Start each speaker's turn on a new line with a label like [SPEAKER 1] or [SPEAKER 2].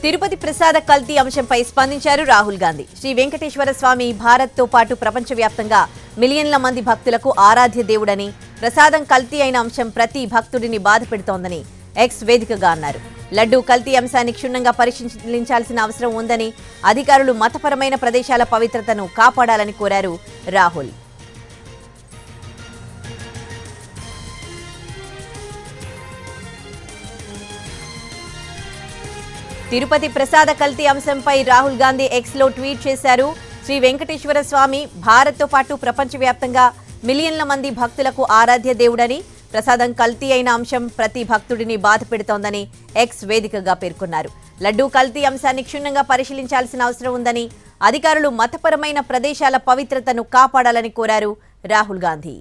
[SPEAKER 1] తిరుపతి ప్రసాద కల్తీ అంశంపై స్పందించారు రాహుల్ గాంధీ. శ్రీ వెంకటేశ్వర స్వామి భారత్తో పాటు ప్రపంచవ్యాప్తంగా మిలియన్ల మంది భక్తులకు ఆరాధ్య దేవుడని, ప్రసాదం కల్తీ అయిన అంశం ప్రతి భక్తుడిని బాధపెడుతోందని ఎక్స్ వేదికగా అన్నారు. లడ్డూ కల్తీ అంశాన్ని క్షుణ్ణంగా పరిశీలించాల్సిన అవసరం ఉందని, అధికారులు మతపరమైన ప్రదేశాల పవిత్రతను కాపాడాలని కోరారు రాహుల్. తిరుపతి ప్రసాద కల్తీ అంశంపై రాహుల్ గాంధీ ఎక్స్ లో ట్వీట్ చేశారు. శ్రీ వెంకటేశ్వర స్వామి భారత్తో పాటు ప్రపంచవ్యాప్తంగా మిలియన్ల మంది భక్తులకు ఆరాధ్య దేవుడని, ప్రసాదం కల్తీ అయిన అంశం ప్రతి భక్తుడిని బాధపెడుతోందని ఎక్స్ వేదికగా పేర్కొన్నారు. లడ్డూ కల్తీ అంశాన్ని క్షుణ్ణంగా పరిశీలించాల్సిన అవసరం ఉందని, అధికారులు మతపరమైన ప్రదేశాల పవిత్రతను కాపాడాలని కోరారు రాహుల్ గాంధీ.